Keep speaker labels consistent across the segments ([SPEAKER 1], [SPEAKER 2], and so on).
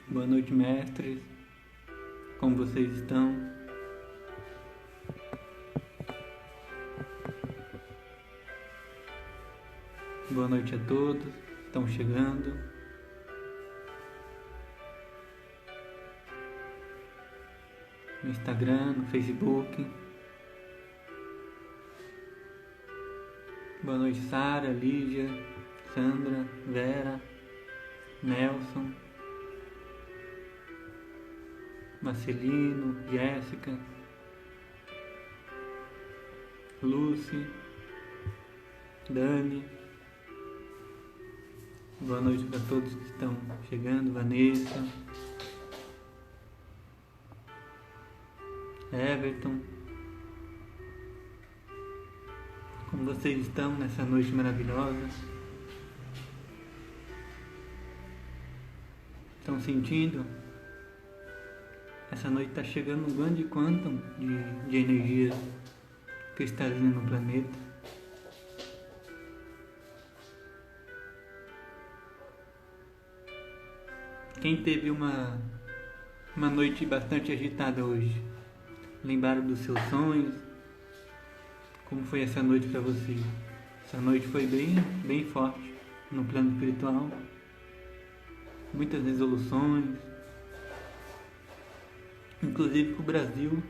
[SPEAKER 1] Boa noite, mestres. Como vocês estão? Boa noite a todos que estão chegando. No Instagram, no Facebook. Boa noite, Sara, Lígia, Sandra, Vera, Nelson, Marcelino, Jéssica, Lucy, Dani. Boa noite para todos que estão chegando, Vanessa, Everton. Como vocês estão nessa noite maravilhosa? Estão sentindo? Essa noite está chegando um grande quantum de energia cristalina no planeta. Quem teve uma noite bastante agitada hoje? Lembraram dos seus sonhos? Como foi essa noite para você? Essa noite foi bem forte no plano espiritual. Muitas resoluções. Inclusive para o Brasil.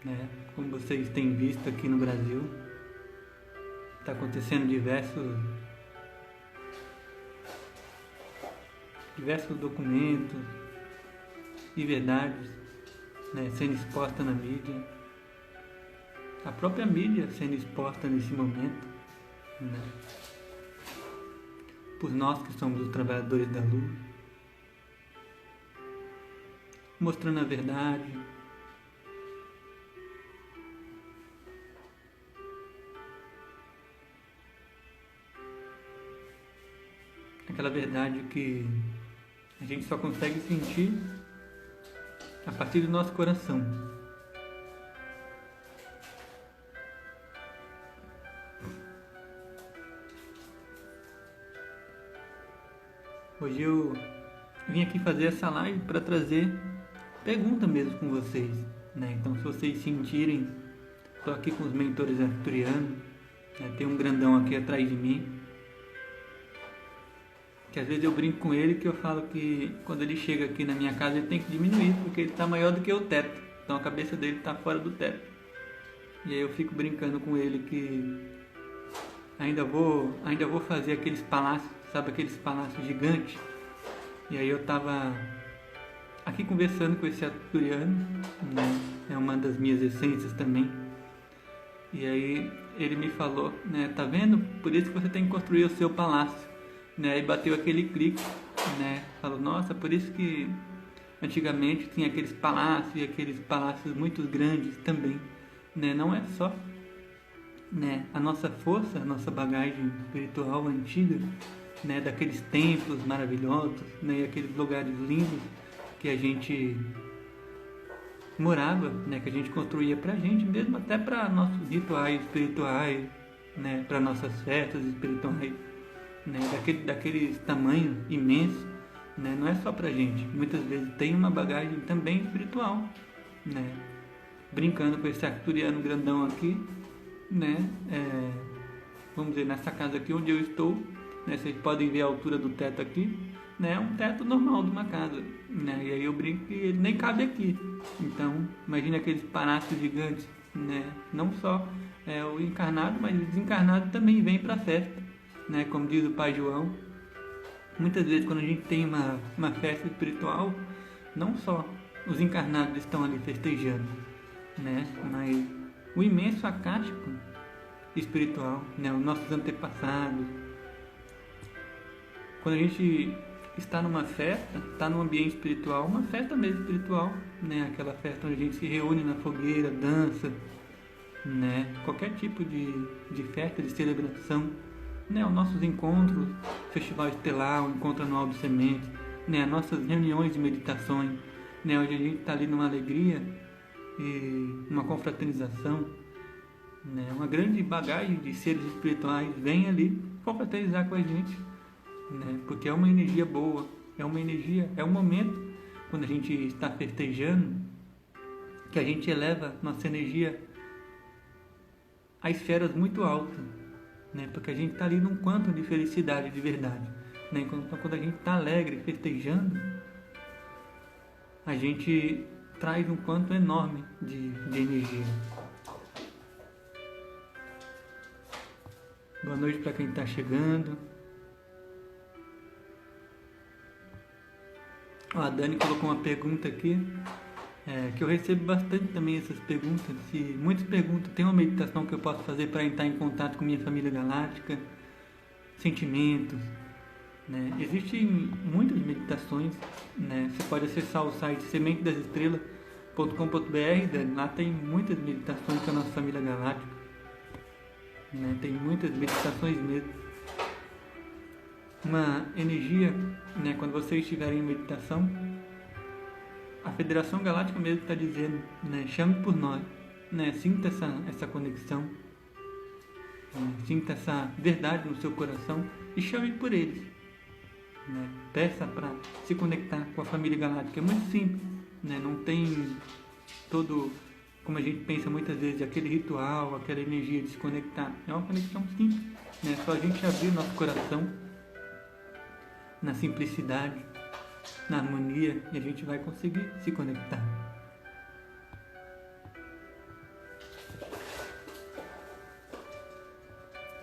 [SPEAKER 1] Né? Como vocês têm visto aqui no Brasil, está acontecendo diversos documentos e verdades, né, sendo exposta na mídia, a própria mídia sendo exposta nesse momento, né, por nós que somos os trabalhadores da luz, mostrando a verdade, aquela verdade que a gente só consegue sentir a partir do nosso coração. Hoje eu vim aqui fazer essa live para trazer pergunta mesmo com vocês, né? Então, se vocês sentirem, estou aqui com os mentores arcturianos, né? Tem um grandão aqui atrás de mim, que às vezes eu brinco com ele, que eu falo que quando ele chega aqui na minha casa ele tem que diminuir, porque ele está maior do que o teto, então a cabeça dele está fora do teto. E aí eu fico brincando com ele que ainda vou fazer aqueles palácios, sabe, aqueles palácios gigantes. E aí eu estava aqui conversando com esse arcturiano, né? É uma das minhas essências também. E aí ele me falou, né, tá vendo? Por isso que você tem que construir o seu palácio. Né, e bateu aquele clique, né? Falou, nossa, por isso que antigamente tinha aqueles palácios e aqueles palácios muito grandes também, né? Não é só, né, a nossa força, a nossa bagagem espiritual antiga, né, daqueles templos maravilhosos, né, e aqueles lugares lindos que a gente morava, né, que a gente construía pra gente mesmo, até para nossos rituais espirituais, né, para nossas festas espirituais. Né, daqueles tamanhos imensos, né, não é só pra gente, muitas vezes tem uma bagagem também espiritual, né, brincando com esse arcturiano grandão aqui, né, vamos dizer, nessa casa aqui onde eu estou, né, vocês podem ver a altura do teto aqui, né, é um teto normal de uma casa, né, e aí eu brinco que ele nem cabe aqui, então imagina aqueles palácios gigantes, né, não só o encarnado, mas o desencarnado também vem pra festa. Né, como diz o Pai João, muitas vezes quando a gente tem uma festa espiritual, não só os encarnados estão ali festejando, né, mas o imenso acástico espiritual, né, os nossos antepassados. Quando a gente está numa festa, está num ambiente espiritual, uma festa mesmo espiritual, né, aquela festa onde a gente se reúne na fogueira, dança, né, qualquer tipo de festa, de celebração, né, os nossos encontros, Festival Estelar, o Encontro Anual do Semente, né, as nossas reuniões de meditações, né, onde a gente está ali numa alegria e uma confraternização, né, uma grande bagagem de seres espirituais vem ali confraternizar com a gente, né, porque é uma energia boa, É uma energia, é um momento, quando a gente está festejando, que a gente eleva nossa energia a esferas muito altas, né? Porque a gente está ali num quanto de felicidade de verdade, né? Então, quando a gente está alegre, festejando, a gente traz um quanto enorme de energia. Boa noite para quem está chegando. A Dani colocou uma pergunta aqui, que eu recebo bastante também essas perguntas. Muitas perguntam, tem uma meditação que eu posso fazer para entrar em contato com minha família galáctica, sentimentos, né? Existem muitas meditações, né? Você pode acessar o site sementedasestrelas.com.br, lá tem muitas meditações com a nossa família galáctica, né? Tem muitas meditações mesmo. Uma energia, né? Quando vocês estiverem em meditação, a Federação Galáctica mesmo está dizendo, né? Chame por nós, né? Sinta essa conexão, né? Sinta essa verdade no seu coração e chame por eles, né? Peça para se conectar com a família galáctica. É muito simples, né? Não tem todo, como a gente pensa muitas vezes, aquele ritual, aquela energia de se conectar. É uma conexão simples, né? Só a gente abrir nosso coração na simplicidade, na harmonia, e a gente vai conseguir se conectar.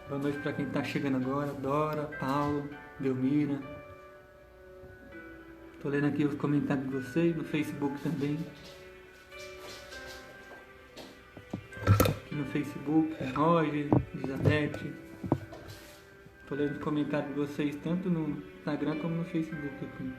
[SPEAKER 1] Boa noite para quem está chegando agora, Dora, Paulo, Belmira. Estou lendo aqui os comentários de vocês, no Facebook também. Aqui no Facebook, Roger, Elizabeth. Estou lendo os comentários de vocês tanto no Instagram como no Facebook aqui.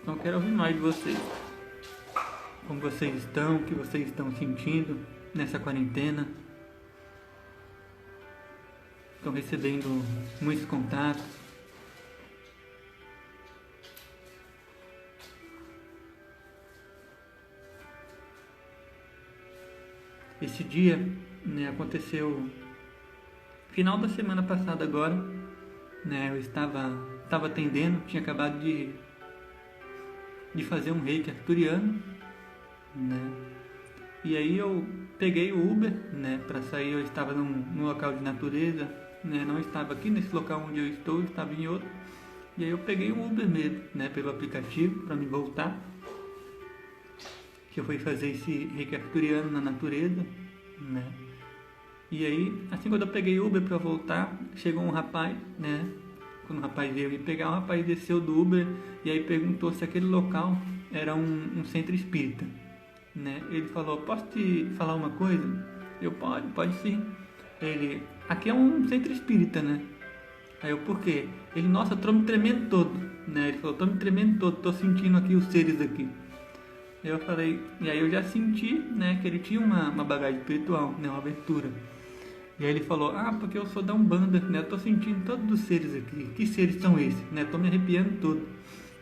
[SPEAKER 1] Então quero ouvir mais de vocês. Como vocês estão, o que vocês estão sentindo nessa quarentena. Estão recebendo muitos contatos. Esse dia, né, aconteceu final da semana passada agora, né, eu estava atendendo, tinha acabado de fazer um reiki arcturiano, né, e aí eu peguei o Uber, né, para sair. Eu estava num local de natureza, né, não estava aqui nesse local onde eu estou, estava em outro, e aí eu peguei um Uber mesmo, né, pelo aplicativo para me voltar, que eu fui fazer esse reiki arcturiano na natureza, né, e aí, assim, quando eu peguei o Uber para voltar, chegou um rapaz, né, quando o rapaz veio me pegar, o rapaz desceu do Uber e aí perguntou se aquele local era um centro espírita, né, ele falou: posso te falar uma coisa? Eu: pode sim. Ele: aqui é um centro espírita, né? Aí eu: por quê? Ele: nossa, eu tô me tremendo todo, né? Ele falou: tô me tremendo todo, tô sentindo aqui os seres aqui. Eu falei, e aí eu já senti, né, que ele tinha uma bagagem espiritual, né, uma abertura. E aí ele falou: ah, porque eu sou da Umbanda, né, eu tô sentindo todos os seres aqui. Que seres são esses, né? Tô me arrepiando todo.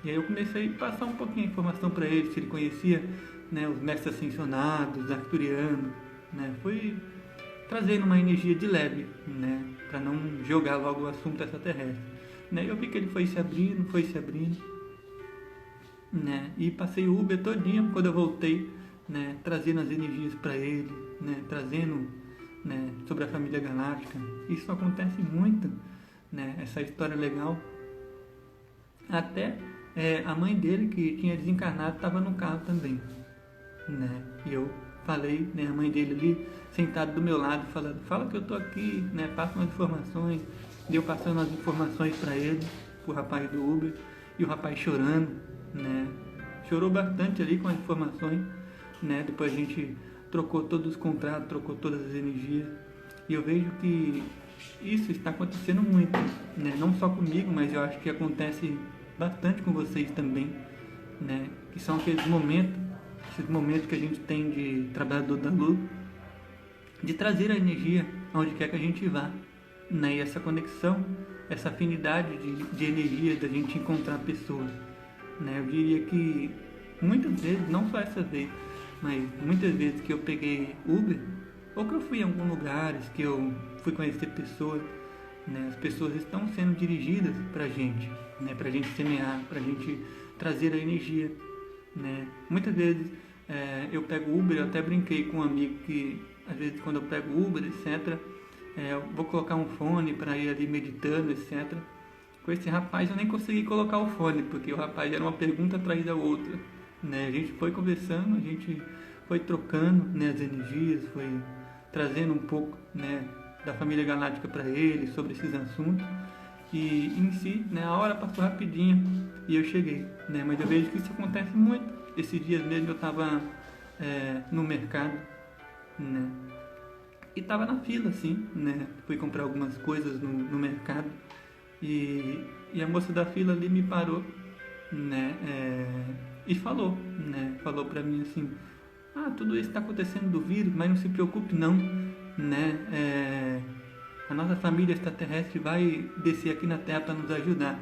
[SPEAKER 1] E aí eu comecei a passar um pouquinho de informação para ele, se ele conhecia, né, os mestres ascensionados, arcturianos, né? Fui trazendo uma energia de leve, né, para não jogar logo o assunto extraterrestre, né? Eu vi que ele foi se abrindo, né? E passei o Uber todinho. Quando eu voltei, né, trazendo as energias para ele, né, trazendo, né, sobre a família galáctica. Isso acontece muito, né? Essa história legal. Até a mãe dele, que tinha desencarnado, estava no carro também, né? E eu falei, né, a mãe dele ali sentado do meu lado, falando: fala que eu tô aqui, né, passa umas informações. E eu passando as informações para ele, pro rapaz do Uber, e o rapaz chorando, né? Chorou bastante ali com as informações, né? Depois a gente trocou todos os contratos, trocou todas as energias, e eu vejo que isso está acontecendo muito, né? Não só comigo, mas eu acho que acontece bastante com vocês também, né? Que são esses momentos que a gente tem de trabalhador da luz, de trazer a energia aonde quer que a gente vá, né? E essa conexão, essa afinidade de energia da gente encontrar pessoas, né? Eu diria que muitas vezes, não só essa vez, mas muitas vezes que eu peguei Uber, ou que eu fui em alguns lugares, que eu fui conhecer pessoas, né? As pessoas estão sendo dirigidas pra gente, né? Pra gente semear, pra gente trazer a energia, né? Muitas vezes eu pego Uber, eu até brinquei com um amigo que às vezes quando eu pego Uber, etc., eu vou colocar um fone para ir ali meditando, etc. Com esse rapaz eu nem consegui colocar o fone, porque o rapaz era uma pergunta atrás da outra, né? A gente foi conversando, a gente foi trocando, né, as energias, foi trazendo um pouco, né, da família galáctica para ele, sobre esses assuntos. E em si, né, a hora passou rapidinho e eu cheguei, né? Mas eu vejo que isso acontece muito. Esses dias mesmo eu estava no mercado, né? E estava na fila, assim, né? Fui comprar algumas coisas no mercado e a moça da fila ali me parou, né? E falou, né? Falou pra mim assim: ah, tudo isso está acontecendo do vírus, mas não se preocupe não, né? A nossa família extraterrestre vai descer aqui na Terra para nos ajudar,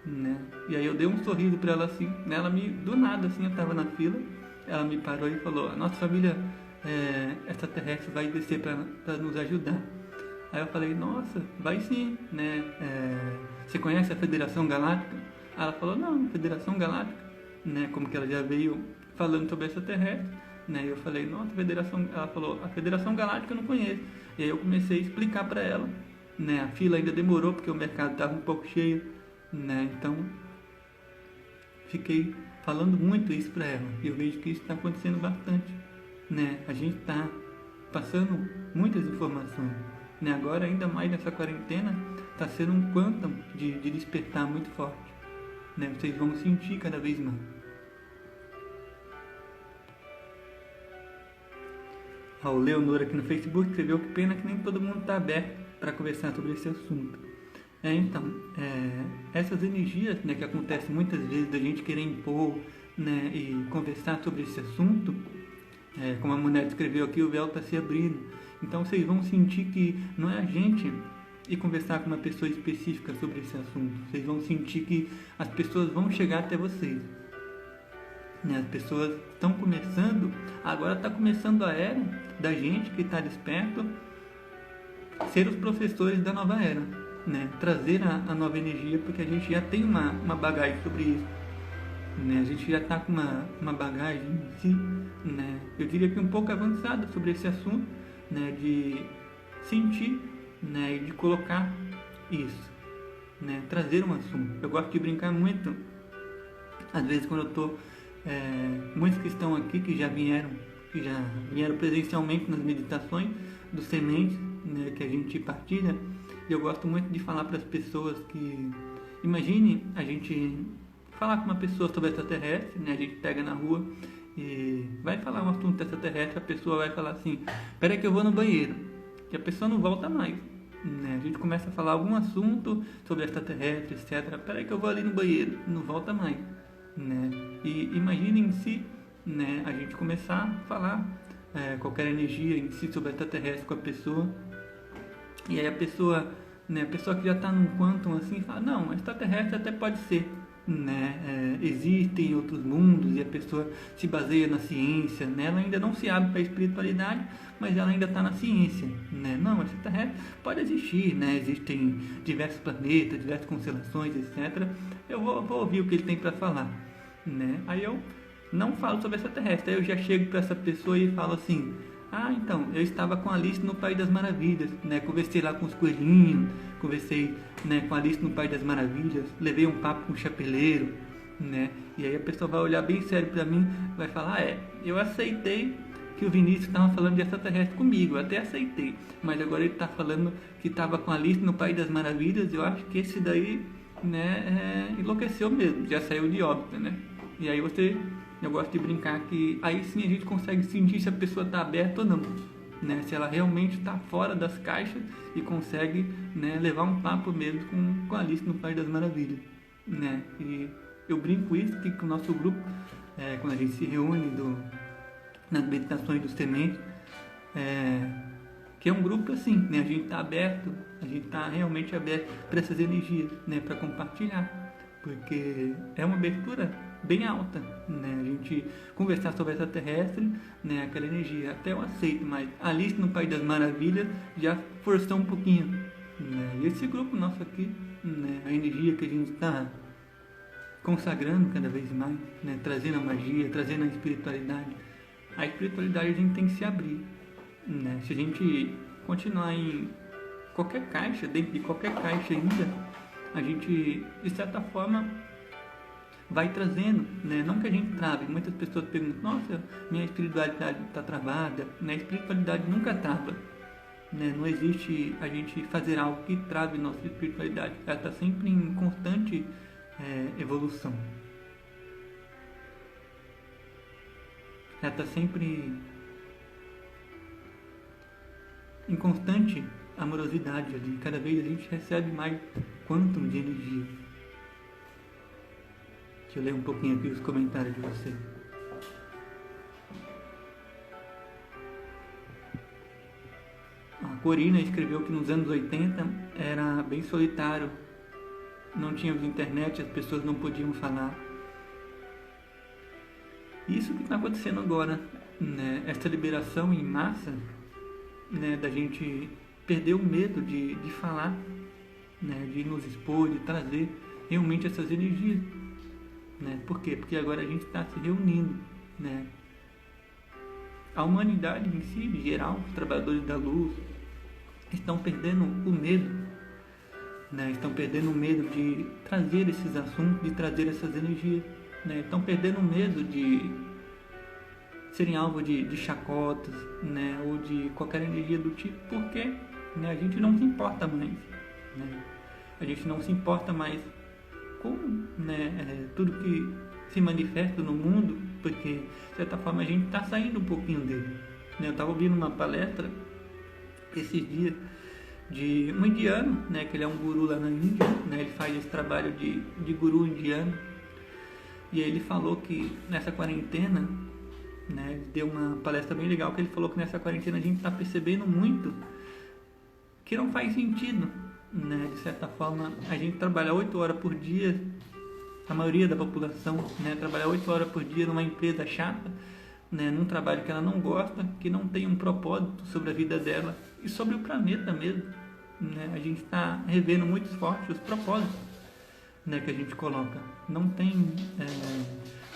[SPEAKER 1] né? E aí eu dei um sorriso para ela assim, né? Ela do nada assim, eu estava na fila, ela me parou e falou: a nossa família extraterrestre vai descer para nos ajudar. Aí eu falei: nossa, vai sim, né? Você conhece a Federação Galáctica? Ela falou: não, Federação Galáctica, né? Como que ela já veio falando sobre extraterrestre, né? Eu falei: nossa, Federação. Ela falou: a Federação Galáctica eu não conheço. E aí eu comecei a explicar para ela, né? A fila ainda demorou porque o mercado estava um pouco cheio, né? Então fiquei falando muito isso para ela. E eu vejo que isso está acontecendo bastante, né? A gente está passando muitas informações, né? Agora, ainda mais nessa quarentena, está sendo um quantum de despertar muito forte, né? Vocês vão sentir cada vez mais. O Leonor aqui no Facebook escreveu: que pena que nem todo mundo está aberto para conversar sobre esse assunto. Então, essas energias, né, que acontecem muitas vezes da gente querer impor, né, e conversar sobre esse assunto, como a mulher escreveu aqui, o véu está se abrindo. Então vocês vão sentir que não é a gente ir conversar com uma pessoa específica sobre esse assunto. Vocês vão sentir que as pessoas vão chegar até vocês, né? As pessoas estão começando, agora está começando a era da gente que está desperto ser os professores da nova era, né? Trazer a nova energia, porque a gente já tem uma bagagem sobre isso, né? A gente já está com uma bagagem em si, né? Eu diria que um pouco avançada sobre esse assunto, né? De sentir, né? E de colocar isso, né? Trazer um assunto. Eu gosto de brincar muito, às vezes quando eu estou muitos que estão aqui, que já vieram presencialmente nas meditações dos sementes, né, que a gente partilha, e eu gosto muito de falar para as pessoas que, imagine a gente falar com uma pessoa sobre extraterrestre, né, a gente pega na rua e vai falar um assunto extraterrestre, a pessoa vai falar assim: espera que eu vou no banheiro, e a pessoa não volta mais, né? A gente começa a falar algum assunto sobre extraterrestre, etc. Espera que eu vou ali no banheiro, não volta mais, né? E imagine em si, né, a gente começar a falar qualquer energia em si sobre extraterrestre com a pessoa, e aí a pessoa, né, a pessoa que já está num quantum assim, fala: não, extraterrestre até pode ser, né? Existem outros mundos, e a pessoa se baseia na ciência, né? Ela ainda não se abre para a espiritualidade, mas ela ainda está na ciência, né? Não, extraterrestre pode existir, né? Existem diversos planetas, diversas constelações, etc. Eu vou ouvir o que ele tem para falar, né? Aí eu não falo sobre extraterrestre, aí eu já chego para essa pessoa e falo assim: ah, então, eu estava com a Alice no País das Maravilhas, né? Conversei lá com os coelhinhos, conversei, né, com a Alice no País das Maravilhas, levei um papo com o chapeleiro, né? E aí a pessoa vai olhar bem sério para mim, vai falar: eu aceitei que o Vinícius estava falando de extraterrestre comigo, eu até aceitei, mas agora ele está falando que estava com a Alice no País das Maravilhas, eu acho que esse daí, né, enlouqueceu mesmo, já saiu de óbito, né? E aí eu gosto de brincar que aí sim a gente consegue sentir se a pessoa está aberta ou não, né? Se ela realmente está fora das caixas e consegue, né, levar um papo mesmo com a Alice no País das Maravilhas, né? E eu brinco isso, que com o nosso grupo, quando a gente se reúne nas meditações dos sementes, que é um grupo assim, né? A gente está aberto A gente está realmente aberto para essas energias, né, para compartilhar, porque é uma abertura bem alta, né, a gente conversar sobre extraterrestre, né, aquela energia, até eu aceito, mas Alice no País das Maravilhas já forçou um pouquinho, né, e esse grupo nosso aqui, né, a energia que a gente está consagrando cada vez mais, né, trazendo a magia, trazendo a espiritualidade a gente tem que se abrir, né, se a gente continuar em qualquer caixa, dentro de qualquer caixa ainda, a gente, de certa forma, vai trazendo, né? Não que a gente trave. Muitas pessoas perguntam, nossa, minha espiritualidade está travada. A espiritualidade nunca trava, né? Não existe a gente fazer algo que trave nossa espiritualidade. Ela está sempre em constante evolução. Ela está sempre em constante amorosidade ali. Cada vez a gente recebe mais quantum de energia. Deixa eu ler um pouquinho aqui os comentários de vocês. A Corina escreveu que nos anos 80 era bem solitário, não tínhamos internet, as pessoas não podiam falar. Isso que está acontecendo agora, né? Essa liberação em massa, né? Da gente perder o medo de falar, né? De nos expor, de trazer realmente essas energias, né? Por quê? Porque agora a gente está se reunindo, né? A humanidade em si, em geral, os trabalhadores da luz, estão perdendo o medo, né? Estão perdendo o medo de trazer esses assuntos, de trazer essas energias, né? Estão perdendo o medo de serem alvo de chacotas, né? Ou de qualquer energia do tipo, porque, né? A gente não se importa mais, né? A gente não se importa mais com, né? Tudo que se manifesta no mundo, porque de certa forma a gente está saindo um pouquinho dele, né? Eu estava ouvindo uma palestra esses dias de um indiano, né, que ele é um guru lá na Índia, né, ele faz esse trabalho de guru indiano, e aí ele falou que nessa quarentena, né, ele deu uma palestra bem legal, que ele falou que nessa quarentena a gente está percebendo muito que não faz sentido, né, de certa forma, a gente trabalhar 8 horas por dia, a maioria da população, né, trabalhar 8 horas por dia numa empresa chata, né, num trabalho que ela não gosta, que não tem um propósito sobre a vida dela e sobre o planeta mesmo, né? A gente está revendo muito forte os propósitos, né, que a gente coloca. Não tem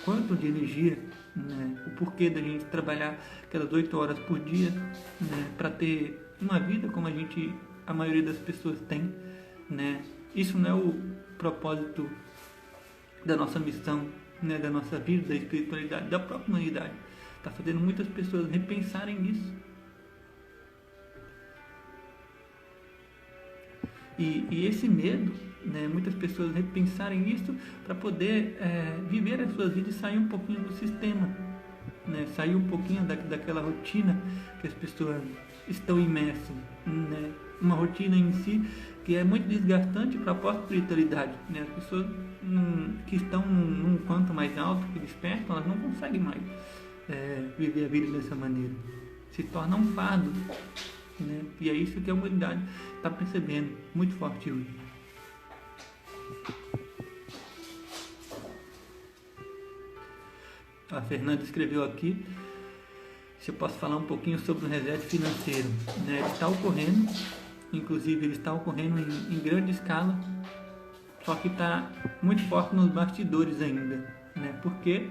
[SPEAKER 1] quanto de energia, né, o porquê da gente trabalhar aquelas 8 horas por dia, né, para ter uma vida como a maioria das pessoas tem, né? Isso não é o propósito da nossa missão, né, da nossa vida, da espiritualidade, da própria humanidade. Está fazendo muitas pessoas repensarem nisso. E esse medo, né, muitas pessoas repensarem nisso para poder viver as suas vidas e sair um pouquinho do sistema, né, sair um pouquinho daquela rotina que as pessoas estão imersas, né, uma rotina em si que é muito desgastante para a própria espiritualidade, né, as pessoas que estão num quanto mais alto, que despertam, elas não conseguem mais viver a vida dessa maneira, se torna um fardo, né? E é isso que a humanidade está percebendo muito forte hoje. A Fernanda escreveu aqui se eu posso falar um pouquinho sobre o reset financeiro, né? Ele está ocorrendo, inclusive ele está ocorrendo em grande escala, só que está muito forte nos bastidores ainda, né? Por quê?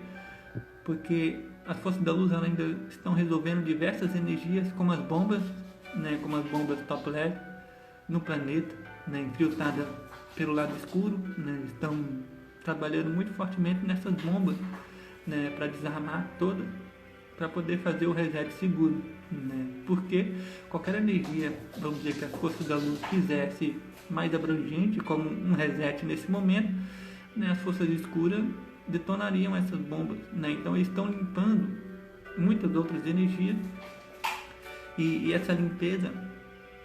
[SPEAKER 1] Porque as forças da luz ainda estão resolvendo diversas energias, como as bombas, né, como as bombas top LED no planeta, né, infiltradas pelo lado escuro, né, estão trabalhando muito fortemente nessas bombas, né, para desarmar todas, para poder fazer o reset seguro, né, porque qualquer energia, vamos dizer que as forças da luz fizesse mais abrangente, como um reset nesse momento, né, as forças escuras detonariam essas bombas, né? Então eles estão limpando muitas outras energias e essa limpeza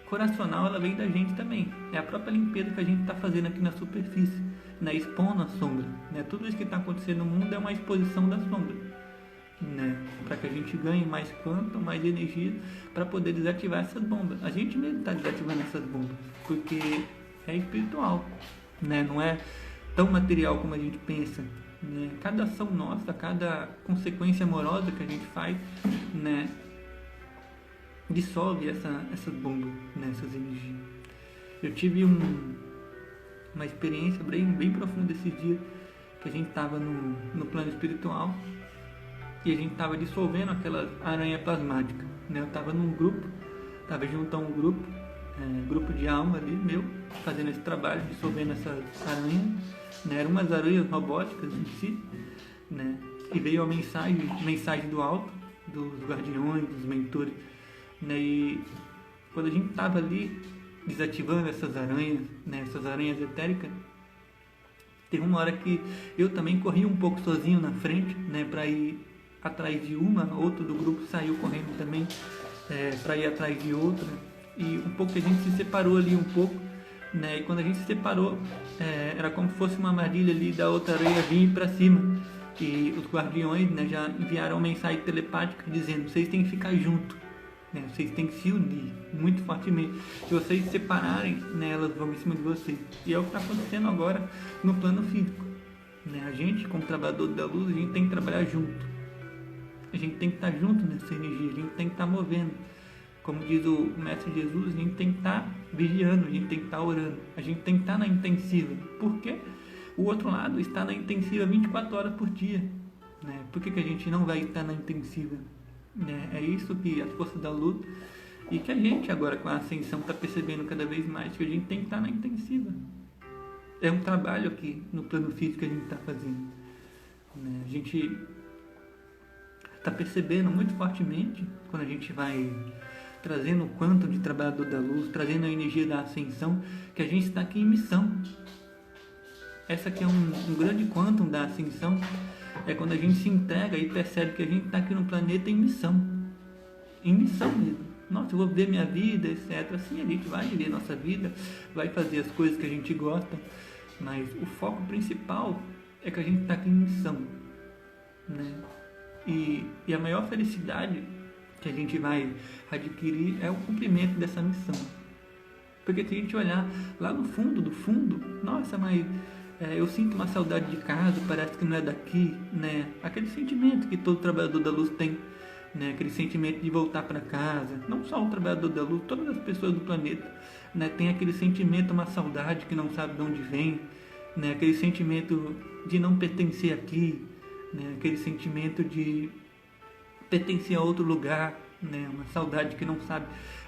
[SPEAKER 1] coracional, ela vem da gente também, é a própria limpeza que a gente está fazendo aqui na superfície, né? Expondo a sombra, né? Tudo isso que está acontecendo no mundo é uma exposição da sombra, né? Para que a gente ganhe mais quanto, mais energia para poder desativar essas bombas. A gente mesmo está desativando essas bombas, porque é espiritual, né? Não é tão material como a gente pensa, né? Cada ação nossa, cada consequência amorosa que a gente faz, né, dissolve essas bombas, né, essas energias. Eu tive uma experiência bem profunda esses dias, que a gente estava no plano espiritual e a gente estava dissolvendo aquela aranha plasmática, né? Eu estava num grupo, estava junto a um grupo de alma ali, meu, fazendo esse trabalho, dissolvendo essas aranhas, né? Eram umas aranhas robóticas em si, né? E veio a mensagem do alto, dos guardiões, dos mentores, né? E quando a gente estava ali desativando essas aranhas, né? Essas aranhas etéricas, teve uma hora que eu também corri um pouco sozinho na frente, né? Para ir atrás de outro do grupo saiu correndo também, para ir atrás de outra, e um pouco a gente se separou ali um pouco, né? E quando a gente se separou, era como se fosse uma armadilha ali da outra aranha vir para cima, e os guardiões, né, já enviaram uma mensagem telepática dizendo: vocês têm que ficar juntos, né? Vocês têm que se unir muito fortemente. Se vocês se separarem, né, elas vão em cima de vocês. E é o que está acontecendo agora no plano físico, né? A gente, como trabalhador da luz, a gente tem que trabalhar junto. A gente tem que estar junto nessa energia, a gente tem que estar movendo. Como diz o Mestre Jesus, a gente tem que estar vigiando, a gente tem que estar orando, a gente tem que estar na intensiva. Por quê? O outro lado está na intensiva 24 horas por dia, né? Por que a gente não vai estar na intensiva? Né? É isso que a força da luz, e que a gente agora com a ascensão está percebendo cada vez mais, que a gente tem que estar na intensiva. É um trabalho aqui no plano físico que a gente está fazendo, né? A gente está percebendo muito fortemente, quando a gente vai trazendo o quantum de trabalhador da luz, trazendo a energia da ascensão, que a gente está aqui em missão. Essa aqui é um grande quantum da ascensão, é quando a gente se entrega e percebe que a gente está aqui no planeta em missão mesmo. Nossa, eu vou viver minha vida, etc. Assim, a gente vai viver nossa vida, vai fazer as coisas que a gente gosta, mas o foco principal é que a gente está aqui em missão, né? E a maior felicidade que a gente vai adquirir é o cumprimento dessa missão. Porque se a gente olhar lá no fundo do fundo, nossa, mas eu sinto uma saudade de casa, parece que não é daqui, né? Aquele sentimento que todo trabalhador da luz tem, né? Aquele sentimento de voltar para casa. Não só o trabalhador da luz, todas as pessoas do planeta, né? Tem aquele sentimento, uma saudade que não sabe de onde vem, né? Aquele sentimento de não pertencer aqui, né? Aquele sentimento de pertencer a outro lugar, né? Uma saudade que não sabe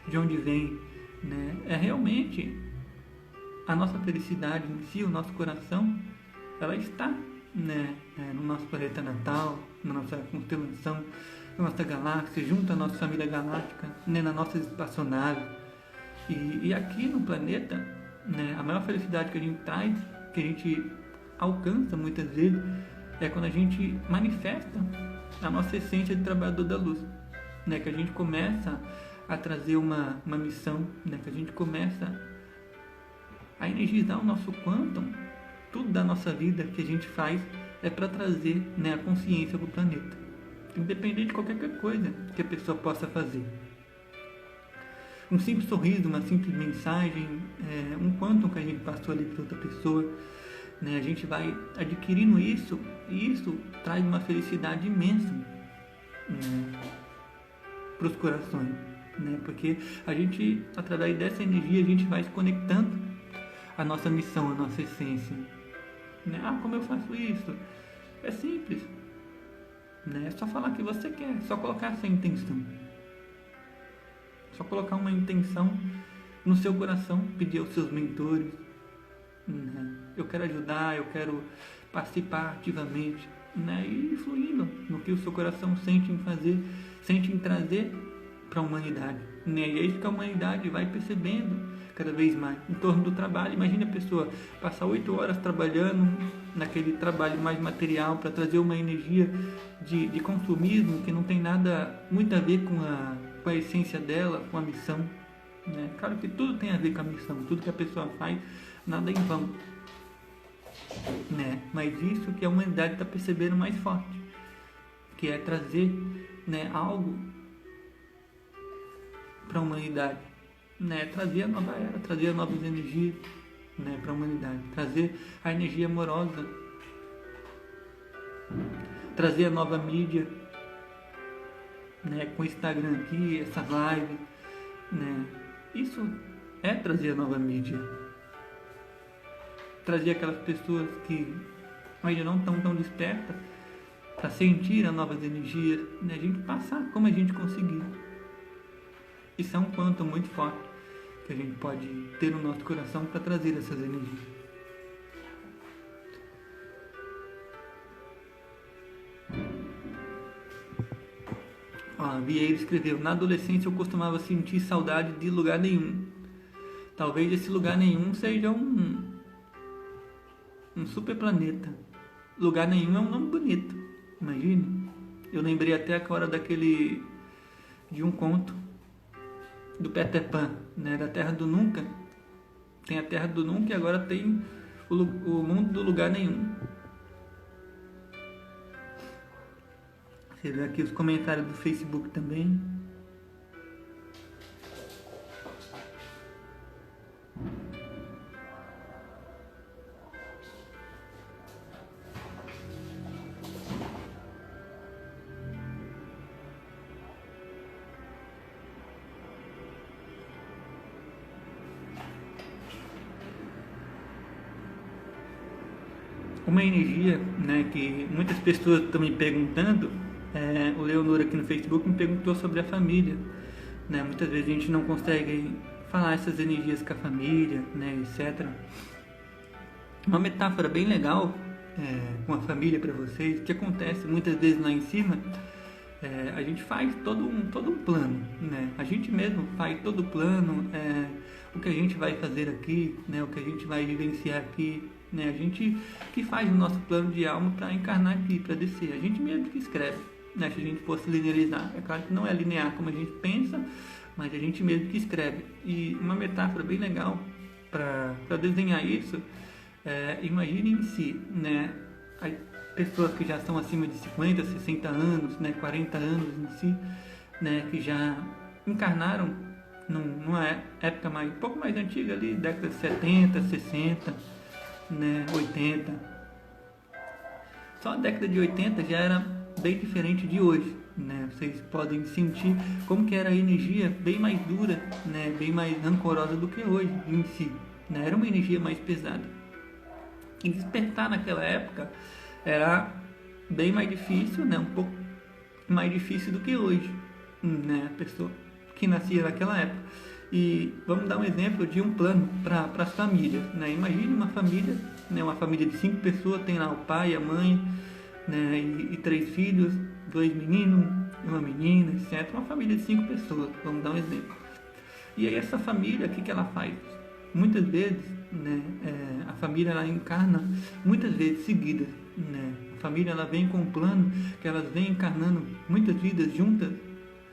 [SPEAKER 1] de onde vem, né? É realmente a nossa felicidade em si, o nosso coração, ela está, né, no nosso planeta natal, na nossa constelação, na nossa galáxia, junto à nossa família galáctica, né, na nossa espaçonave. E aqui no planeta, né, a maior felicidade que a gente traz, que a gente alcança muitas vezes, é quando a gente manifesta a nossa essência de trabalhador da luz, né, que a gente começa a trazer uma missão, né, que a gente começa a energizar o nosso quantum. Tudo da nossa vida que a gente faz é para trazer, né, a consciência para o planeta, independente de qualquer coisa que a pessoa possa fazer. Um simples sorriso, uma simples mensagem, um quantum que a gente passou ali para outra pessoa, né, a gente vai adquirindo isso, e isso traz uma felicidade imensa, né, para os corações, né, porque a gente, através dessa energia, a gente vai se conectando a nossa missão, a nossa essência, né? Ah, como eu faço isso? É simples, né? É só falar que você quer, é só colocar essa intenção, só colocar uma intenção no seu coração, pedir aos seus mentores, né? Eu quero ajudar, eu quero participar ativamente, né? E ir fluindo no que o seu coração sente em fazer, sente em trazer para a humanidade, né? E é isso que a humanidade vai percebendo cada vez mais em torno do trabalho. Imagina a pessoa passar 8 horas trabalhando naquele trabalho mais material para trazer uma energia de consumismo que não tem nada muito a ver com a essência dela, com a missão, né? Claro que tudo tem a ver com a missão, tudo que a pessoa faz, nada em vão, né? Mas isso que a humanidade está percebendo mais forte, que é trazer, né, algo para a humanidade, né, trazer a nova era, trazer novas energias, né, para a humanidade, trazer a energia amorosa, trazer a nova mídia, né, com o Instagram aqui, essas lives, né, isso é trazer a nova mídia, trazer aquelas pessoas que ainda não estão tão despertas para sentir as novas energias, né, a gente passar como a gente conseguir. Isso é um quantum muito forte que a gente pode ter no nosso coração para trazer essas energias. Vieira escreveu: na adolescência eu costumava sentir saudade de lugar nenhum. Talvez esse lugar nenhum seja um super planeta. Lugar nenhum é um nome bonito, imagine. Eu lembrei até agora de um conto do Peter Pan, né, da Terra do Nunca. Tem a Terra do Nunca e agora tem o mundo do lugar nenhum. Você vê aqui os comentários do Facebook também. Uma energia, né, que muitas pessoas estão me perguntando, o Leonor aqui no Facebook me perguntou sobre a família, né? Muitas vezes a gente não consegue falar essas energias com a família, né, etc. Uma metáfora bem legal com a família para vocês, que acontece muitas vezes lá em cima, a gente faz todo um plano, né? A gente mesmo faz todo o plano, o que a gente vai fazer aqui, né? O que a gente vai vivenciar aqui, né? A gente que faz o nosso plano de alma para encarnar aqui, para descer. A gente mesmo que escreve, né? Se a gente fosse linearizar. É claro que não é linear como a gente pensa, mas a gente mesmo que escreve. E uma metáfora bem legal para desenhar isso, imaginem se, né, as pessoas que já estão acima de 50, 60 anos, né, 40 anos em si, né, que já encarnaram numa época um pouco mais antiga ali, década de 70, 60, né, 80. Só a década de 80 já era bem diferente de hoje, né? Vocês podem sentir como que era a energia bem mais dura, né, bem mais rancorosa do que hoje em si, né? Era uma energia mais pesada. E despertar naquela época era bem mais difícil, né? Um pouco mais difícil do que hoje, né? A pessoa que nascia naquela época. E vamos dar um exemplo de um plano para as famílias, né? Imagine uma família, né? Uma família de 5 pessoas, tem lá o pai, a mãe, né? E 3 filhos, 2 meninos, uma menina, etc. Uma família de 5 pessoas, vamos dar um exemplo. E aí essa família, o que ela faz? Muitas vezes, né? A família ela encarna muitas vezes seguidas, né? A família ela vem com um plano que elas vêm encarnando muitas vidas juntas,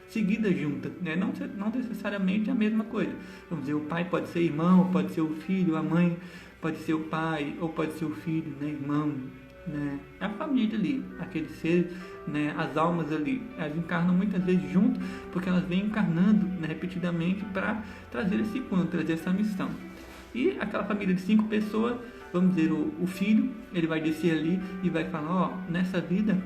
[SPEAKER 1] seguidas juntas, né? Não necessariamente a mesma coisa. Vamos dizer, o pai pode ser irmão, pode ser o filho, a mãe pode ser o pai, ou pode ser o filho, né? Irmão, né? É a família ali, aquele ser, né? As almas ali, elas encarnam muitas vezes juntas, porque elas vêm encarnando, né, repetidamente para trazer esse plano, trazer essa missão. E aquela família de 5 pessoas, vamos dizer, o filho, ele vai descer ali e vai falar, nessa vida,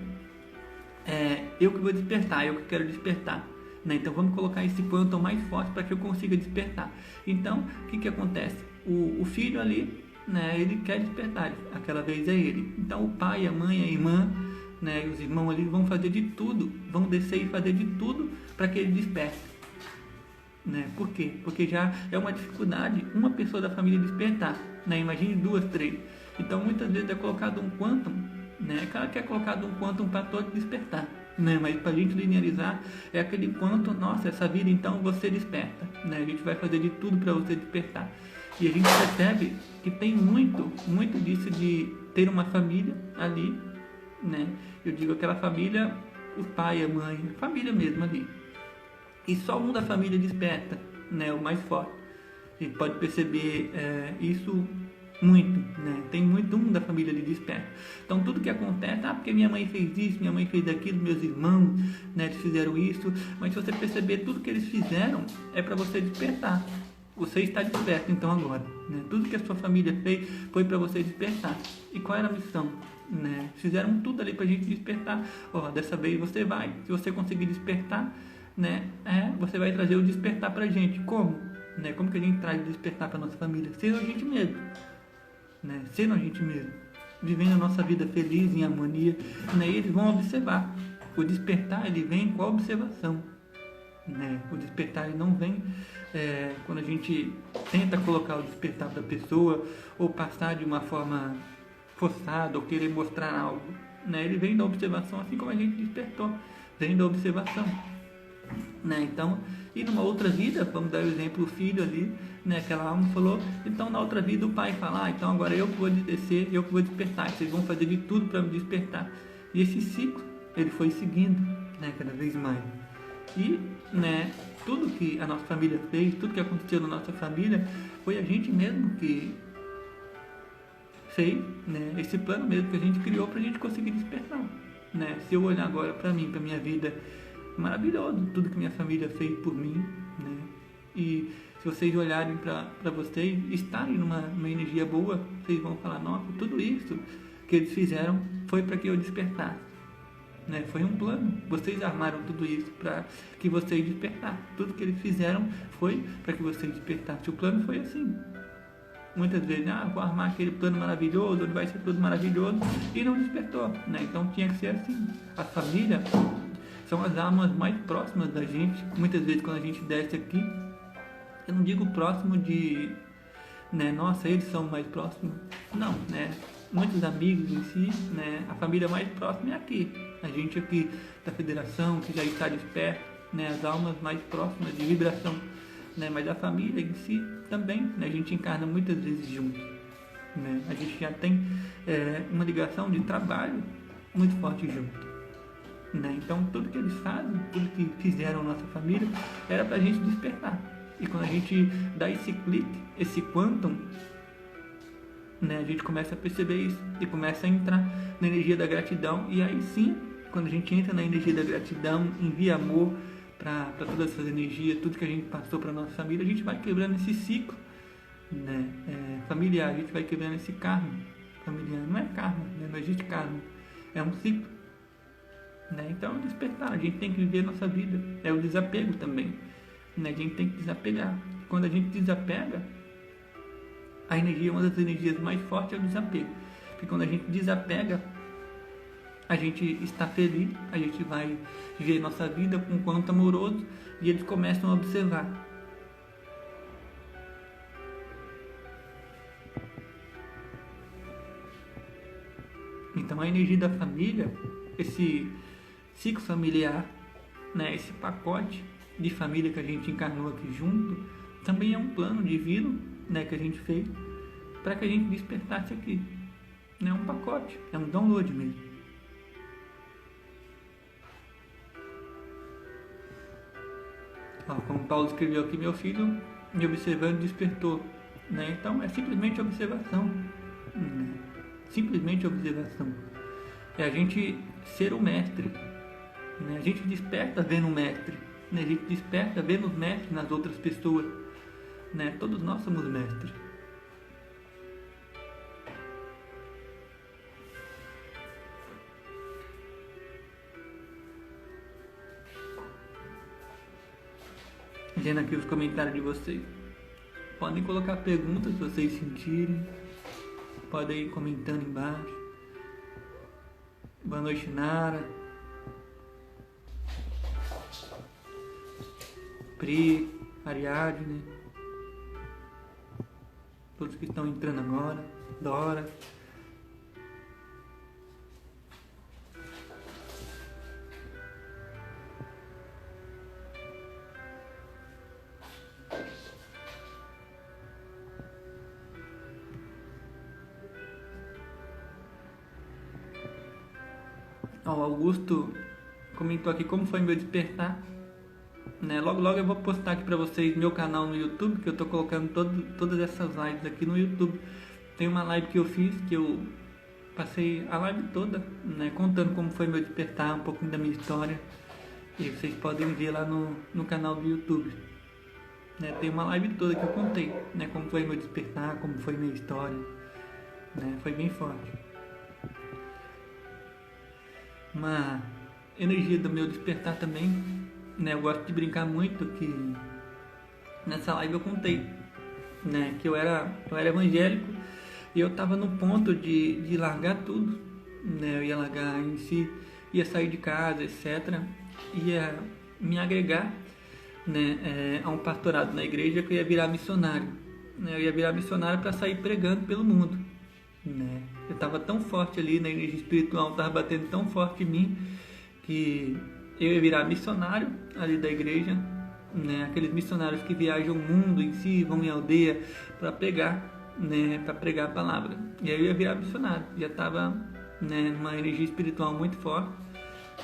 [SPEAKER 1] eu que vou despertar, eu que quero despertar, né? Então vamos colocar esse quantum mais forte para que eu consiga despertar. Então, o que acontece? O filho ali, né, ele quer despertar, aquela vez é ele. Então o pai, a mãe, a irmã, né, e os irmãos ali vão fazer de tudo, vão descer e fazer de tudo para que ele desperte. Né? Por quê? Porque já é uma dificuldade uma pessoa da família despertar, né? Imagine 2, 3. Então muitas vezes é colocado um quantum, né? É claro que é colocado um quantum para todos despertar, né? Mas para a gente linearizar é aquele quantum, nossa, essa vida então você desperta, né? A gente vai fazer de tudo para você despertar. E a gente percebe que tem muito disso de ter uma família ali, né? Eu digo aquela família, o pai, a mãe, a família mesmo ali. E só um da família desperta, né, o mais forte. A gente pode perceber isso muito, né? Tem muito um da família ali desperto. Então tudo que acontece, porque minha mãe fez isso, minha mãe fez aquilo, meus irmãos, né, eles fizeram isso. Mas se você perceber, tudo que eles fizeram é para você despertar. Você está desperto então agora, né? Tudo que a sua família fez foi para você despertar. E qual era a missão? Né? Fizeram tudo ali para a gente despertar. Dessa vez você vai, se você conseguir despertar, né? Você vai trazer o despertar para a gente. Como? Né? Como que a gente traz o despertar para nossa família? Sendo a gente mesmo, né? Sendo a gente mesmo, vivendo a nossa vida feliz, em harmonia, né? E eles vão observar. O despertar, ele vem com a observação, né? O despertar, ele não vem quando a gente tenta colocar o despertar para a pessoa ou passar de uma forma forçada ou querer mostrar algo, né? Ele vem da observação, assim como a gente despertou, vem da observação, né? Então, e numa outra vida, vamos dar o exemplo, o filho ali, né? Aquela alma falou, então na outra vida o pai fala, então agora eu que vou descer, eu que vou despertar, vocês vão fazer de tudo para me despertar. E esse ciclo, ele foi seguindo, né? Cada vez mais. E, né? Tudo que a nossa família fez, tudo que aconteceu na nossa família, foi a gente mesmo que fez, né? Esse plano mesmo que a gente criou para a gente conseguir despertar, né? Se eu olhar agora para mim, para minha vida, maravilhoso tudo que minha família fez por mim, né? E se vocês olharem para vocês, estarem numa energia boa, vocês vão falar, nossa, tudo isso que eles fizeram foi para que eu despertasse, né? Foi um plano, vocês armaram tudo isso para que vocês despertassem, tudo que eles fizeram foi para que vocês despertassem, o plano foi assim. Muitas vezes, vou armar aquele plano maravilhoso, onde vai ser tudo maravilhoso, e não despertou, né? Então tinha que ser assim. A família são as almas mais próximas da gente. Muitas vezes quando a gente desce aqui, eu não digo próximo de, né, nossa, eles são mais próximos, não, né? Muitos amigos em si, né? A família mais próxima é aqui, a gente aqui da federação, que já está desperto, né? As almas mais próximas de vibração, né? Mas a família em si também, né? A gente encarna muitas vezes junto, né? A gente já tem uma ligação de trabalho muito forte junto, né? Então tudo que eles fazem, tudo que fizeram na nossa família era para a gente despertar. E quando a gente dá esse clique, esse quantum, né? A gente começa a perceber isso e começa a entrar na energia da gratidão. E aí sim, quando a gente entra na energia da gratidão, envia amor para todas essas energias, tudo que a gente passou para nossa família, a gente vai quebrando esse ciclo, né? Familiar, a gente vai quebrando esse karma familiar. Não é karma, né? Não existe karma, é um ciclo, né? Então, despertar, a gente tem que viver a nossa vida, é o desapego também, né? A gente tem que desapegar. Quando a gente desapega, a energia, uma das energias mais fortes é o desapego, porque quando a gente desapega, a gente está feliz, a gente vai viver nossa vida com um quanto amoroso e eles começam a observar. Então a energia da família, esse ciclo familiar, né, esse pacote de família que a gente encarnou aqui junto, também é um plano divino, né, que a gente fez para que a gente despertasse aqui. Não é um pacote, é um download mesmo. Como Paulo escreveu aqui, meu filho me observando despertou, né? Então é simplesmente observação, né? Simplesmente observação. É a gente ser o mestre, né? A gente desperta vendo o mestre, né? A gente desperta vendo os mestres nas outras pessoas, né? Todos nós somos mestres. Vendo aqui os comentários de vocês. Podem colocar perguntas se vocês sentirem. Podem ir comentando embaixo. Boa noite, Nara. Pri, Ariadne. Todos que estão entrando agora. Dora. O Augusto comentou aqui como foi meu despertar, né? Logo eu vou postar aqui pra vocês meu canal no YouTube, que eu tô colocando todas essas lives aqui no YouTube, Tem uma live que eu fiz, que eu passei a live toda, né, contando como foi meu despertar, um pouquinho da minha história. E vocês podem ver lá no canal do YouTube. Né, tem uma live toda que eu contei, né, como foi meu despertar, como foi minha história. Né, foi bem forte. Uma energia do meu despertar também, né, eu gosto de brincar muito que nessa live eu contei, né, que eu era evangélico e eu estava no ponto de largar tudo, né, eu ia largar em si, ia sair de casa, etc. Ia me agregar, né, a um pastorado na igreja, que eu ia virar missionário, né, eu ia virar missionário para sair pregando pelo mundo, né. Eu estava tão forte ali na energia espiritual, estava batendo tão forte em mim que eu ia virar missionário ali da igreja, né, aqueles missionários que viajam o mundo em si, vão em aldeia para pregar, né, para pregar a palavra. E aí eu ia virar missionário, já estava, né, numa energia espiritual muito forte,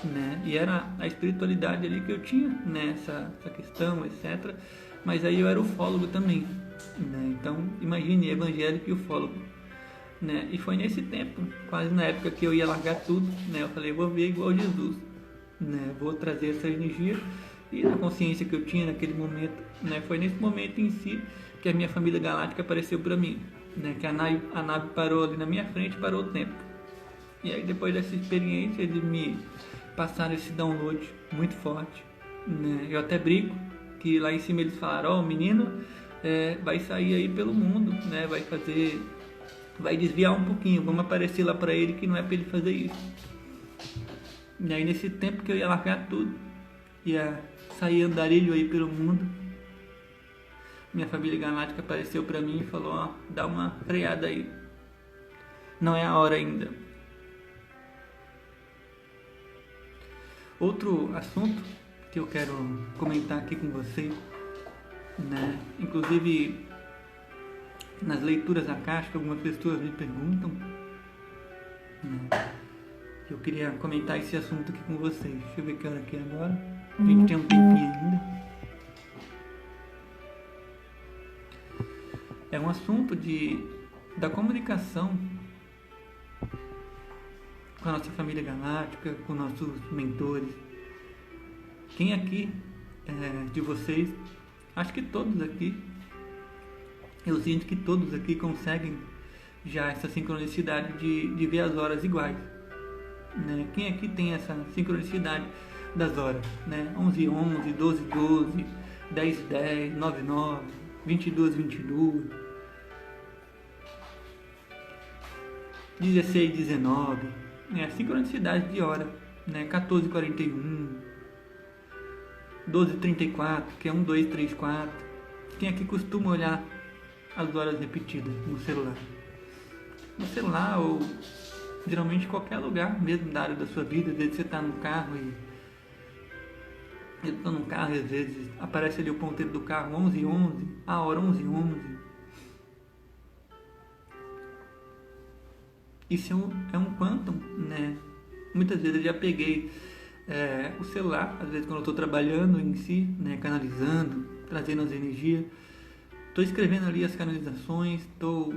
[SPEAKER 1] né, e era a espiritualidade ali que eu tinha, né, essa questão, etc. Mas aí eu era ufólogo também, né, então imagine evangélico e ufólogo, né, e foi nesse tempo, quase na época que eu ia largar tudo, né, eu falei, vou ver igual Jesus, né, vou trazer essa energia. E a consciência que eu tinha naquele momento, né, foi nesse momento em si que a minha família galáctica apareceu para mim, né, que a nave parou ali na minha frente e parou o tempo. E aí depois dessa experiência eles me passaram esse download muito forte, né, eu até brinco que lá em cima eles falaram, ó, o menino vai sair aí pelo mundo, né, vai desviar um pouquinho, vamos aparecer lá para ele que não é para ele fazer isso. E aí nesse tempo que eu ia largar tudo, ia sair andarilho aí pelo mundo, minha família galáctica apareceu para mim e falou, ó, dá uma freada aí, não é a hora ainda. Outro assunto que eu quero comentar aqui com vocês, né, inclusive nas leituras acásticas algumas pessoas me perguntam, né, eu queria comentar esse assunto aqui com vocês. Deixa eu ver que hora que é agora. A gente tem um tempinho ainda. É um assunto da comunicação com a nossa família galáctica, com nossos mentores. Quem aqui de vocês, acho que todos aqui, eu sinto que todos aqui conseguem já essa sincronicidade de ver as horas iguais, né? Quem aqui tem essa sincronicidade das horas, né? 11:11, 12:12, 10:10, 9:9, 22:22, 16:19, né? A sincronicidade de hora, né? 14:41, 12:34, que é 1, 2, 3, 4. Quem aqui costuma olhar as horas repetidas no celular? No celular ou geralmente em qualquer lugar mesmo da área da sua vida. Às vezes você está no carro eu estou no carro e às vezes aparece ali o ponteiro do carro 11:11, a hora 11:11. Isso é um quantum, né? Muitas vezes eu já peguei o celular, às vezes quando eu estou trabalhando em si, né, canalizando, trazendo as energias, estou escrevendo ali as canalizações, estou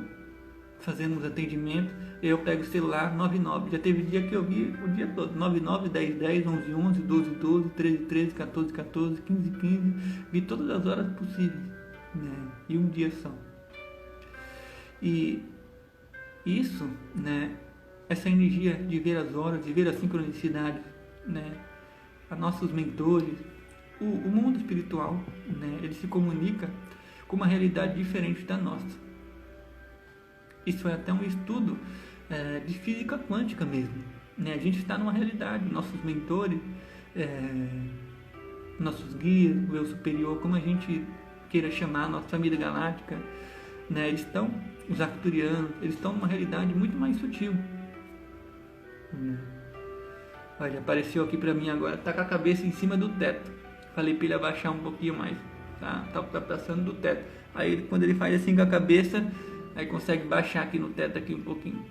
[SPEAKER 1] fazendo os atendimentos, eu pego o celular 9:09, já teve dia que eu vi o dia todo, 9:09, 10:10, 11:11, 12:12, 13:13, 14:14, 15:15, vi todas as horas possíveis, né, e um dia só. E isso, né, essa energia de ver as horas, de ver a sincronicidade, né, a nossos mentores, o mundo espiritual, né, ele se comunica com uma realidade diferente da nossa. Isso é até um estudo de física quântica mesmo, né? A gente está numa realidade, nossos mentores, nossos guias, o eu superior, como a gente queira chamar, nossa família galáctica, né? Eles estão, os arcturianos, eles estão numa realidade muito mais sutil. Olha, apareceu aqui pra mim agora, tá com a cabeça em cima do teto. Falei pra ele abaixar um pouquinho mais, tá passando do teto. Aí quando ele faz assim com a cabeça, aí consegue baixar aqui no teto aqui um pouquinho.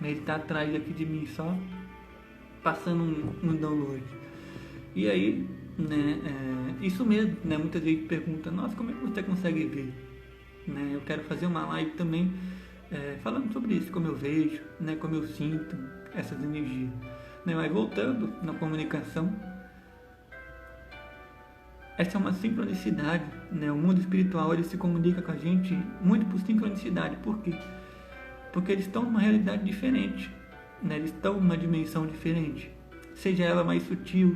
[SPEAKER 1] Ele tá atrás aqui de mim só, passando um download. E aí, né, isso mesmo, né, muita gente pergunta, nossa, como é que você consegue ver? Né, eu quero fazer uma live também falando sobre isso, como eu vejo, né, como eu sinto essas energias. Né? Mas voltando na comunicação, essa é uma sincronicidade, né? O mundo espiritual ele se comunica com a gente muito por sincronicidade. Por quê? Porque eles estão numa realidade diferente, né? Eles estão numa dimensão diferente, seja ela mais sutil,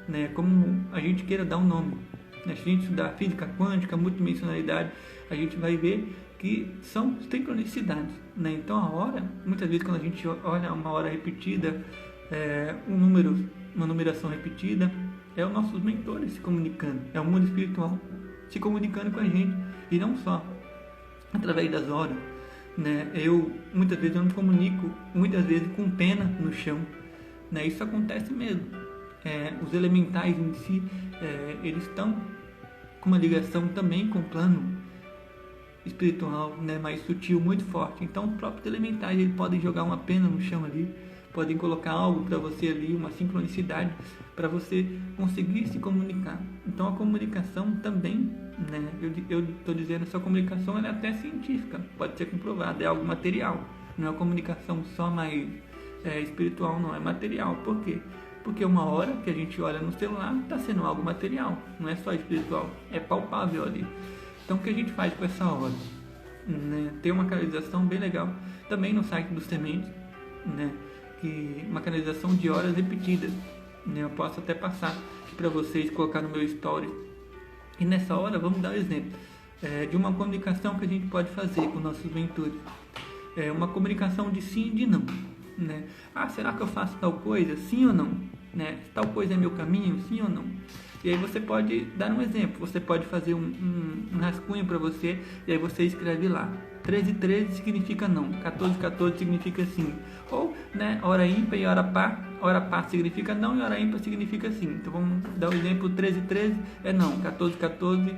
[SPEAKER 1] né? Como a gente queira dar um nome. Né? Se a gente estudar física quântica, multidimensionalidade, a gente vai ver que são sincronicidades, né? Então a hora, muitas vezes quando a gente olha uma hora repetida, uma numeração repetida, é os nossos mentores se comunicando, é o mundo espiritual se comunicando com a gente, e não só através das horas, né? Muitas vezes eu me comunico, muitas vezes com pena no chão, né? Isso acontece mesmo. Os elementais em si, eles estão com uma ligação também com o plano espiritual, né? Mais sutil, muito forte. Então os próprios elementais eles podem jogar uma pena no chão ali, podem colocar algo para você ali, uma sincronicidade para você conseguir se comunicar. Então a comunicação também, né? Eu estou dizendo, essa comunicação ela é até científica, pode ser comprovada, é algo material, não é uma comunicação só mais espiritual, não, é material. Por quê? Porque uma hora que a gente olha no celular está sendo algo material, não é só espiritual, é palpável ali. Então o que a gente faz com essa hora? Né? Tem uma canalização bem legal também no site do Sementes, né? Que uma canalização de horas repetidas, né? Eu posso até passar aqui para vocês, colocar no meu story. E nessa hora vamos dar um exemplo de uma comunicação que a gente pode fazer com nossos mentores. Uma comunicação de sim e de não, né? Será que eu faço tal coisa? Sim ou não? Né? Tal coisa é meu caminho? Sim ou não? E aí você pode dar um exemplo, você pode fazer um rascunho para você, e aí você escreve lá, 13:13 significa não, 14:14 significa sim, ou, né, hora ímpar e hora par significa não e hora ímpar significa sim. Então vamos dar o exemplo, 13:13 é não, 14:14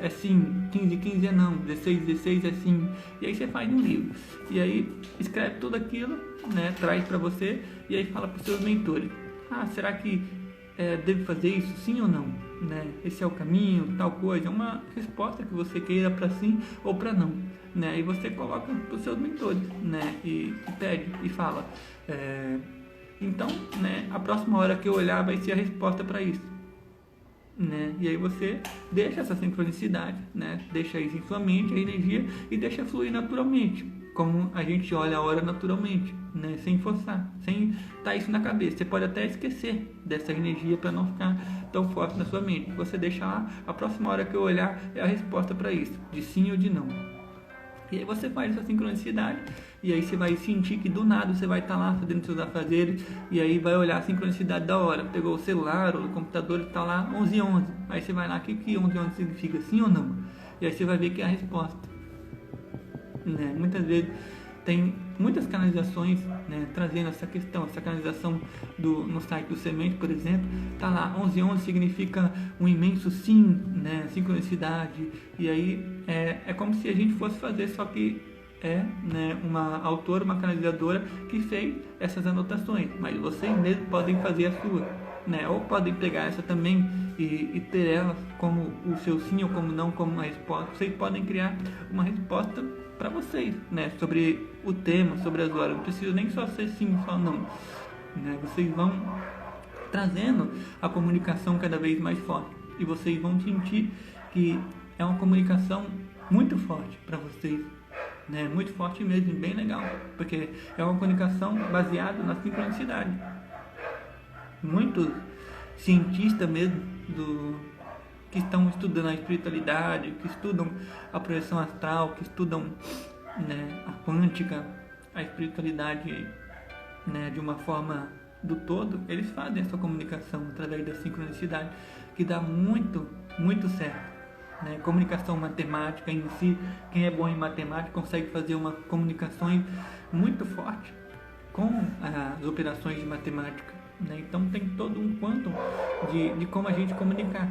[SPEAKER 1] é sim, 15:15 é não, 16:16 é sim. E aí você faz um livro, e aí escreve tudo aquilo, né, traz para você, e aí fala para os seus mentores, será que deve fazer isso sim ou não, né? Esse é o caminho, tal coisa, uma resposta que você queira para sim ou para não, né? E você coloca para os seus mentores, né? E pede e fala, então, né? A próxima hora que eu olhar vai ser a resposta para isso, né? E aí você deixa essa sincronicidade, né? Deixa isso em sua mente, a energia, e deixa fluir naturalmente, como a gente olha a hora naturalmente, né? Sem forçar, sem estar isso na cabeça. Você pode até esquecer dessa energia para não ficar tão forte na sua mente. Você deixa lá, a próxima hora que eu olhar é a resposta para isso, de sim ou de não. E aí você faz essa sincronicidade, e aí você vai sentir que do nada você vai estar lá fazendo seus afazeres, e aí vai olhar a sincronicidade da hora. Pegou o celular ou o computador e está lá 11:11. Aí você vai lá, o que 11:11 significa, sim ou não? E aí você vai ver que é a resposta. Né? Muitas vezes tem muitas canalizações, né, trazendo essa questão, essa canalização no site do Semente, por exemplo, tá lá, 11:11 significa um imenso sim, né, sincronicidade, e aí é como se a gente fosse fazer, só que né, uma autora, uma canalizadora que fez essas anotações, mas vocês mesmos podem fazer a sua, né, ou podem pegar essa também e ter ela como o seu sim ou como não, como uma resposta. Vocês podem criar uma resposta para vocês, né, sobre o tema, sobre as horas. Não precisa nem só ser sim, só não, né? Vocês vão trazendo a comunicação cada vez mais forte, e vocês vão sentir que é uma comunicação muito forte para vocês, né? Muito forte mesmo, bem legal, porque é uma comunicação baseada na sincronicidade. Muitos cientistas mesmo que estão estudando a espiritualidade, que estudam a projeção astral, que estudam, né, a quântica, a espiritualidade, né, de uma forma do todo, eles fazem essa comunicação através da sincronicidade, que dá muito, muito certo, né? Comunicação matemática em si, quem é bom em matemática consegue fazer uma comunicação muito forte com as operações de matemática, né? Então tem todo um quantum de como a gente comunicar.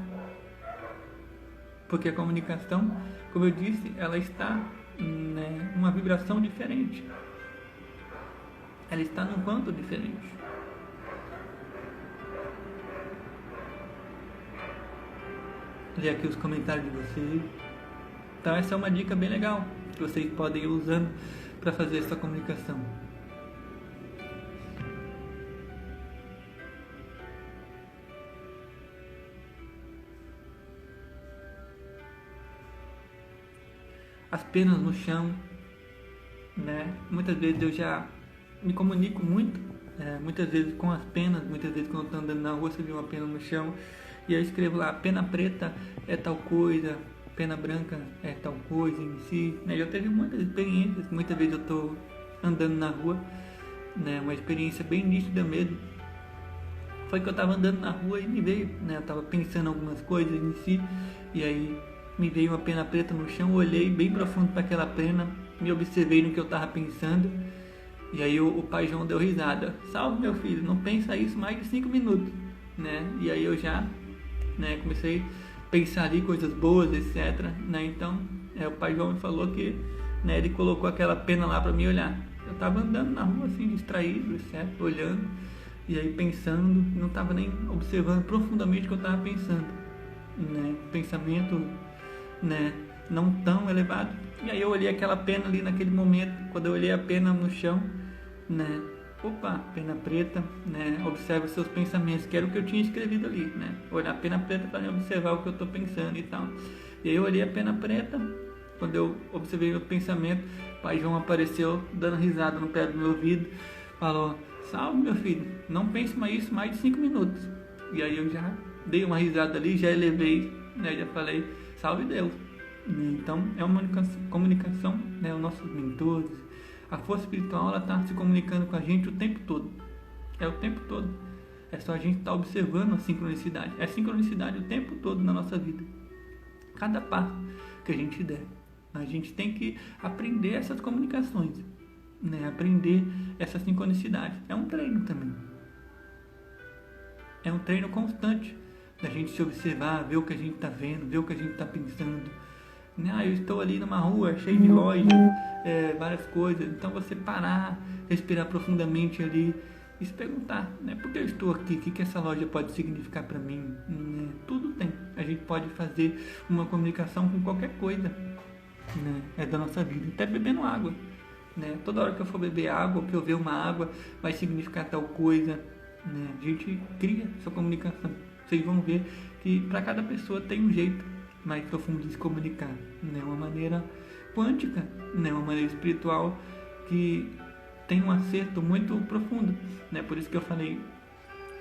[SPEAKER 1] Porque a comunicação, como eu disse, ela está, né, numa vibração diferente. Ela está num quanto diferente. Ler aqui os comentários de vocês. Então essa é uma dica bem legal que vocês podem ir usando para fazer essa comunicação. As penas no chão, né? Muitas vezes eu já me comunico muito, muitas vezes com as penas, muitas vezes quando eu estou andando na rua, você vê uma pena no chão e eu escrevo lá, pena preta é tal coisa, pena branca é tal coisa em si, né? Já teve muitas experiências, muitas vezes eu estou andando na rua, né? Uma experiência bem nítida mesmo, foi que eu estava andando na rua e me veio, né? Eu estava pensando algumas coisas em si, e aí me veio uma pena preta no chão, olhei bem profundo para aquela pena, me observei no que eu estava pensando, e aí o pai João deu risada. Salve, meu filho, não pensa isso mais de 5 minutos, né? E aí eu já, né, comecei a pensar ali coisas boas, etc, né? Então, o pai João me falou que, né, ele colocou aquela pena lá para me olhar. Eu estava andando na rua assim, distraído, etc, olhando, e aí pensando, não estava nem observando profundamente o que eu estava pensando, né? Pensamento, né, não tão elevado. E aí eu olhei aquela pena ali naquele momento, quando eu olhei a pena no chão, né, opa, pena preta, né, observa os seus pensamentos, que era o que eu tinha escrevido ali, né, olhar a pena preta para observar o que eu estou pensando e tal. E aí eu olhei a pena preta, quando eu observei o pensamento, o pai João apareceu dando risada no pé do meu ouvido, falou, salve, meu filho, não pense mais isso mais de 5 minutos. E aí eu já dei uma risada ali, já elevei, né, já falei, salve Deus. Então é uma comunicação, né, os nossos mentores, a força espiritual, ela está se comunicando com a gente o tempo todo, o tempo todo, é só a gente estar observando a sincronicidade, é sincronicidade o tempo todo na nossa vida, cada passo que a gente der, a gente tem que aprender essas comunicações, né, aprender essa sincronicidade, é um treino também, é um treino constante, da gente se observar, ver o que a gente está vendo, ver o que a gente está pensando. Eu estou ali numa rua cheia de lojas, várias coisas. Então você parar, respirar profundamente ali e se perguntar, né, por que eu estou aqui? O que essa loja pode significar para mim? Tudo tem. A gente pode fazer uma comunicação com qualquer coisa, né, da nossa vida, até bebendo água. Né? Toda hora que eu for beber água, que eu ver uma água, vai significar tal coisa. Né? A gente cria essa comunicação. Vocês vão ver que para cada pessoa tem um jeito mais profundo de se comunicar, né? Uma maneira quântica, né? Uma maneira espiritual que tem um acerto muito profundo, né? Por isso que eu falei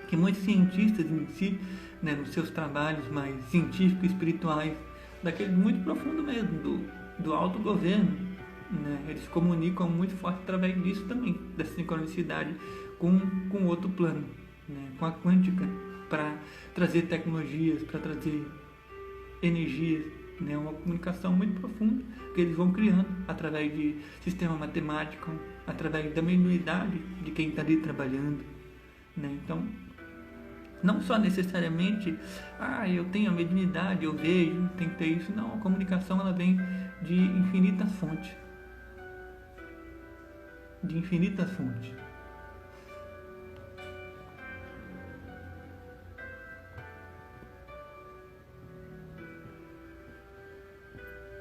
[SPEAKER 1] que muitos cientistas em si, né, nos seus trabalhos mais científicos e espirituais, daquele muito profundo mesmo, do autogoverno, né? Eles se comunicam muito forte através disso também, dessa sincronicidade com outro plano, né? Com a quântica, para trazer tecnologias, para trazer energias, né? Uma comunicação muito profunda que eles vão criando através de sistema matemático, através da mediunidade de quem está ali trabalhando, né? Então, não só necessariamente, eu tenho a mediunidade, eu vejo, tem que ter isso. Não, a comunicação ela vem de infinitas fontes. De infinitas fontes.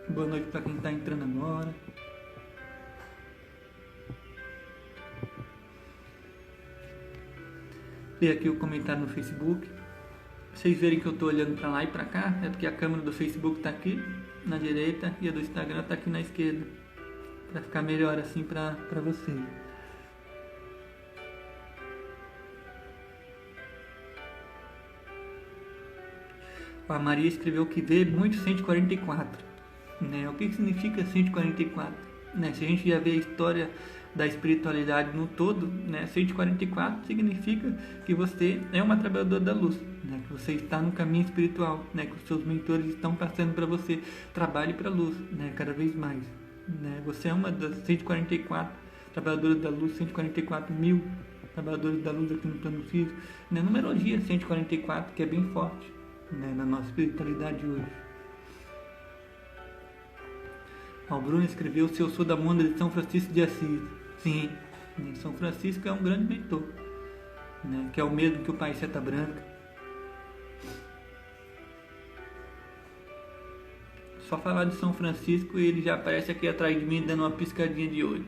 [SPEAKER 1] Boa noite para quem está entrando agora. Ler aqui o comentário no Facebook. Vocês verem que eu estou olhando para lá e para cá, é porque a câmera do Facebook está aqui na direita e a do Instagram está aqui na esquerda, para ficar melhor assim para vocês. A Maria escreveu que vê muito 144. Né? O que significa 144? Né? Se a gente já vê a história da espiritualidade no todo, né? 144 significa que você é uma trabalhadora da luz, né? Que você está no caminho espiritual, né? Que os seus mentores estão passando para você. Trabalhe para a luz, né? Cada vez mais, né? Você é uma das 144 trabalhadoras da luz, 144 mil trabalhadores da luz aqui no plano físico, né? Numerologia 144, que é bem forte, né? Na nossa espiritualidade hoje. O Bruno escreveu: se eu sou da Monda de São Francisco de Assis. Sim, São Francisco é um grande mentor, né? Que é o mesmo que o Pai Seta Branca. Só falar de São Francisco e ele já aparece aqui atrás de mim dando uma piscadinha de olho.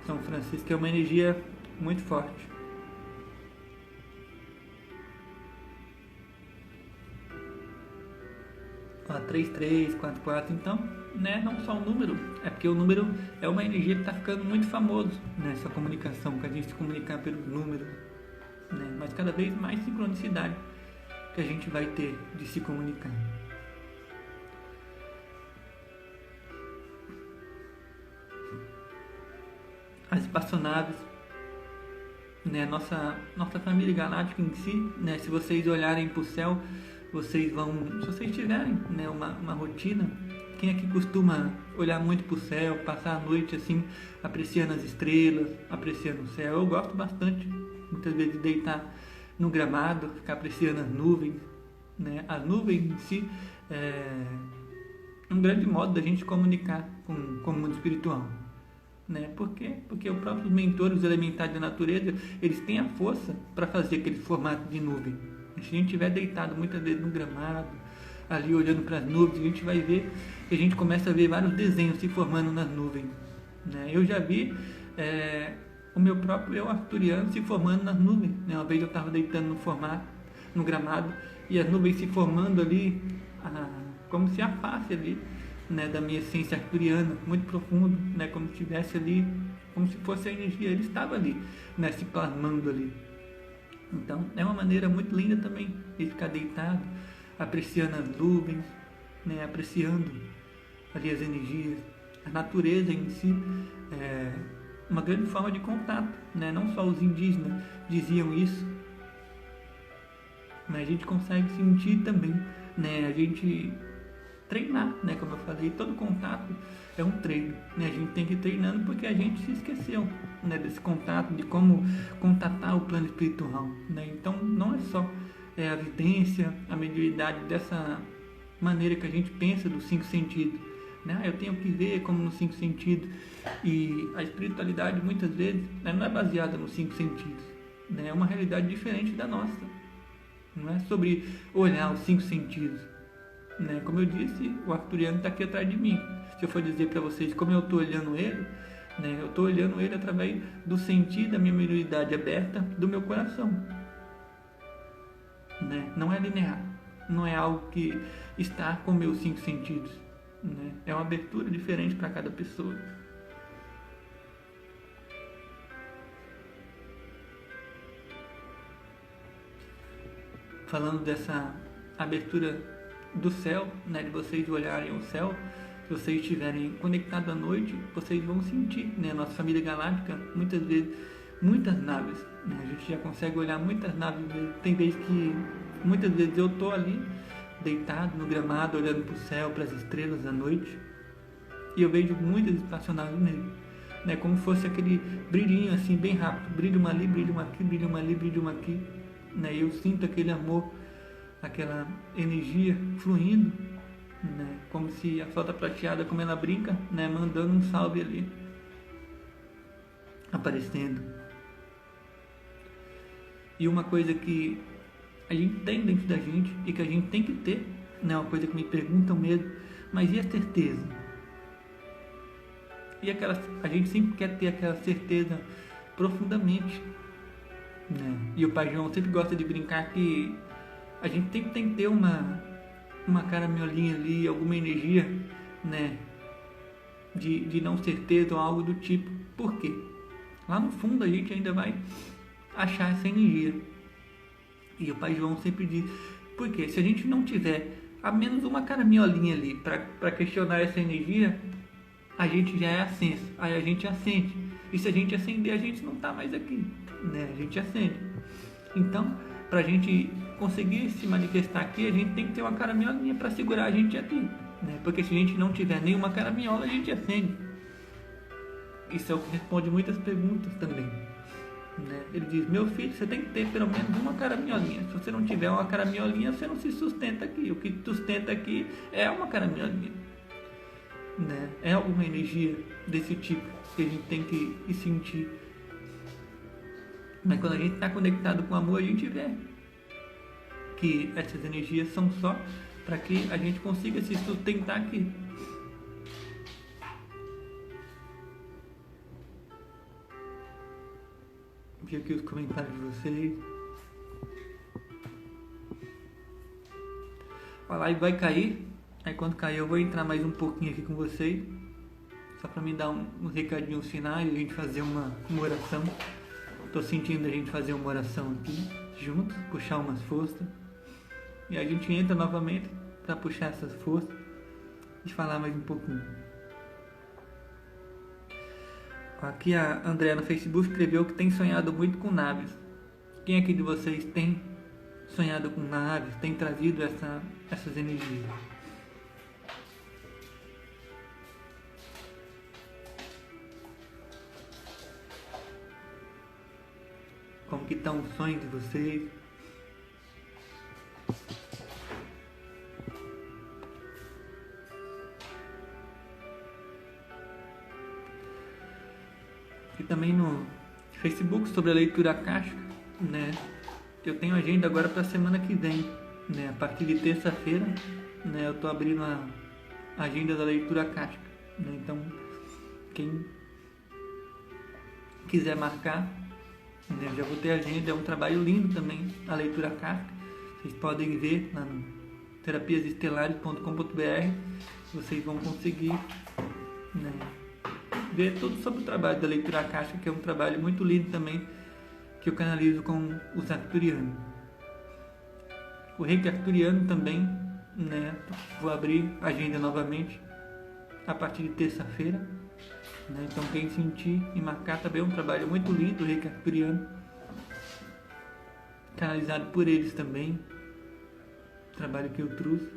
[SPEAKER 1] São Francisco é uma energia muito forte. Ó, 33, 44, então, né, não só o número, é porque o número é uma energia que está ficando muito famoso nessa comunicação, que a gente se comunicar pelos números, né, mas cada vez mais sincronicidade que a gente vai ter de se comunicar. As espaçonaves, né, nossa família galáctica em si, né, se vocês olharem para o céu, vocês vão, se vocês tiverem, né, uma rotina, quem aqui costuma olhar muito para o céu, passar a noite assim, apreciando as estrelas, apreciando o céu? Eu gosto bastante, muitas vezes, de deitar no gramado, ficar apreciando as nuvens, né? As nuvens em si é um grande modo da gente comunicar com o mundo espiritual. Né? Por quê? Porque os próprios mentores elementares da natureza, eles têm a força para fazer aquele formato de nuvem. Se a gente estiver deitado muitas vezes no gramado, ali olhando para as nuvens, a gente vai ver que a gente começa a ver vários desenhos se formando nas nuvens. Né? Eu já vi o meu próprio eu arturiano se formando nas nuvens. Né? Uma vez eu estava deitando no gramado, e as nuvens se formando ali, como se a face ali, né, da minha essência arturiana, muito profundo, né, como se estivesse ali, como se fosse a energia, ele estava ali, né, se plasmando ali. Então, é uma maneira muito linda também de ficar deitado, apreciando as nuvens, né, apreciando ali as energias, a natureza em si, uma grande forma de contato, né, não só os indígenas diziam isso, mas a gente consegue sentir também, né, a gente treinar, né? Como eu falei, todo contato é um treino, né? A gente tem que ir treinando porque a gente se esqueceu, né, desse contato, de como contatar o plano espiritual, né? Então não é só a vivência, a mediunidade dessa maneira que a gente pensa dos 5 sentidos, né? Eu tenho que ver como nos 5 sentidos, e a espiritualidade muitas vezes, né, não é baseada nos 5 sentidos, né? É uma realidade diferente da nossa, não é sobre olhar os 5 sentidos. Né? Como eu disse, o arturiano está aqui atrás de mim. Se eu for dizer para vocês como eu estou olhando ele, né, eu estou olhando ele através do sentir da minha mediunidade aberta do meu coração. Né? Não é linear, não é algo que está com meus 5 sentidos. Né? É uma abertura diferente para cada pessoa. Falando dessa abertura do céu, né, de vocês olharem o céu, se vocês estiverem conectados à noite, vocês vão sentir, né, a nossa família galáctica, muitas vezes, muitas naves, né, a gente já consegue olhar muitas naves, tem vezes que, muitas vezes eu estou ali, deitado no gramado, olhando para o céu, para as estrelas à noite, e eu vejo muitas espaçonaves nele, né, como fosse aquele brilhinho assim, bem rápido, brilha uma ali, brilha uma aqui, brilha uma ali, brilha uma aqui, né, eu sinto aquele amor, aquela energia fluindo, né? Como se a flauta prateada, como ela brinca, né? Mandando um salve ali, aparecendo. E uma coisa que a gente tem dentro da gente e que a gente tem que ter, né? Uma coisa que me perguntam mesmo, mas e a certeza? E a gente sempre quer ter aquela certeza profundamente, né? E o Pai João sempre gosta de brincar que a gente tem que ter uma caramelinha ali, alguma energia, né, de não certeza ou algo do tipo. Por quê? Lá no fundo a gente ainda vai achar essa energia. E o Pai João sempre diz, por quê? Se a gente não tiver a menos uma caramelinha ali para questionar essa energia, a gente já é ascenso, aí a gente acende. E se a gente acender, a gente não está mais aqui, né? A gente acende. Então, para a gente conseguir se manifestar aqui, a gente tem que ter uma caraminholinha para segurar a gente aqui, né? Porque se a gente não tiver nenhuma caraminhola, a gente acende. Isso é o que responde muitas perguntas também, né? Ele diz, meu filho, você tem que ter pelo menos uma caraminholinha. Se você não tiver uma caraminholinha, você não se sustenta aqui. O que sustenta aqui é uma caraminholinha, né? É alguma energia desse tipo que a gente tem que sentir. Mas quando a gente está conectado com o amor, a gente vê que essas energias são só para que a gente consiga se sustentar aqui. ver aqui os comentários de vocês. A live vai cair, aí quando cair eu vou entrar mais um pouquinho aqui com vocês, só para me dar uns recadinhos finais e a gente fazer uma oração. Tô sentindo a gente fazer uma oração aqui juntos, puxar umas forças, e a gente entra novamente para puxar essas forças e falar mais um pouquinho. Aqui a Andréa no Facebook escreveu que tem sonhado muito com naves. Quem aqui de vocês tem sonhado com naves, tem trazido essas energias? Como que estão os sonhos de vocês? E também no Facebook sobre a leitura akáshica, né? Eu tenho agenda agora para a semana que vem, né? A partir de terça-feira, né? Eu tô abrindo a agenda da leitura akáshica, né? Então, quem quiser marcar, né? Eu já vou ter agenda. É um trabalho lindo também a leitura akáshica. Vocês podem ver lá no terapiasestelares.com.br. Vocês vão conseguir, né, ver tudo sobre o trabalho da leitura akáshica, que é um trabalho muito lindo também, que eu canalizo com os arcturianos. O reiki arcturiano também, né? Vou abrir a agenda novamente a partir de terça-feira, né? Então quem sentir e marcar também é um trabalho muito lindo, o reiki arcturiano, canalizado por eles também. Trabalho que eu trouxe,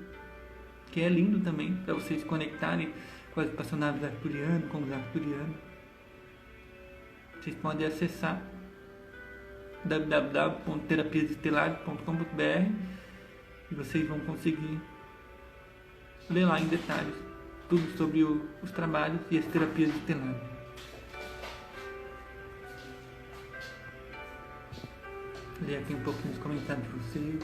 [SPEAKER 1] que é lindo também para vocês conectarem com as espaçonaves arcturianas, com os arcturianos. Vocês podem acessar www.terapiasestelares.com.br e vocês vão conseguir ler lá em detalhes tudo sobre os trabalhos e as terapias estelares. Vou ler aqui um pouquinho os comentários de vocês.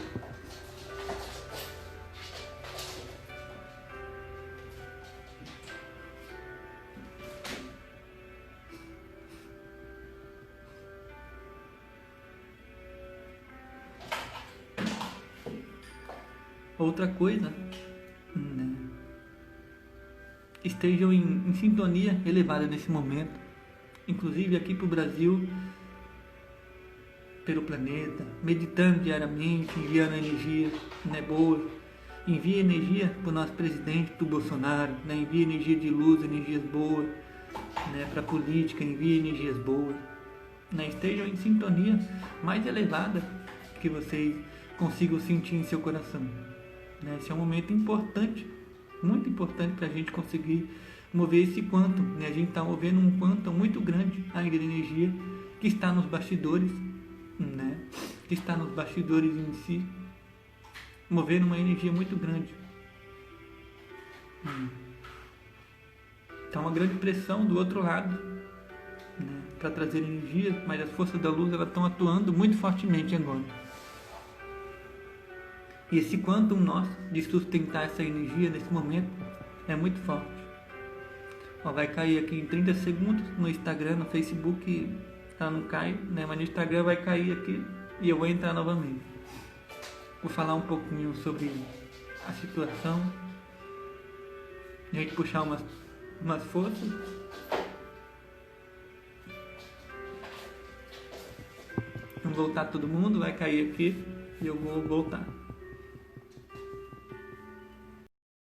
[SPEAKER 1] Outra coisa, né? Estejam em sintonia elevada nesse momento, inclusive aqui para o Brasil, pelo planeta, meditando diariamente, enviando energia, né, boa. Envie energia para o nosso presidente, para o Bolsonaro, né? Envie energia de luz, energias boas, né, para a política, envie energias boas, né? Estejam em sintonia mais elevada que vocês consigam sentir em seu coração. Esse é um momento importante, muito importante para a gente conseguir mover esse quantum, né? A gente está movendo um quantum muito grande ainda de energia que está nos bastidores, né? Que está nos bastidores em si, movendo uma energia muito grande. Então uma grande pressão do outro lado, né? Para trazer energia, mas as forças da luz elas estão atuando muito fortemente agora. E esse quantum nosso de sustentar essa energia nesse momento é muito forte. Vai cair aqui em 30 segundos no Instagram, no Facebook ela não cai, né? Mas no Instagram vai cair aqui e eu vou entrar novamente. Vou falar um pouquinho sobre a situação, a gente puxar umas forças. Vamos voltar todo mundo, vai cair aqui e eu vou voltar.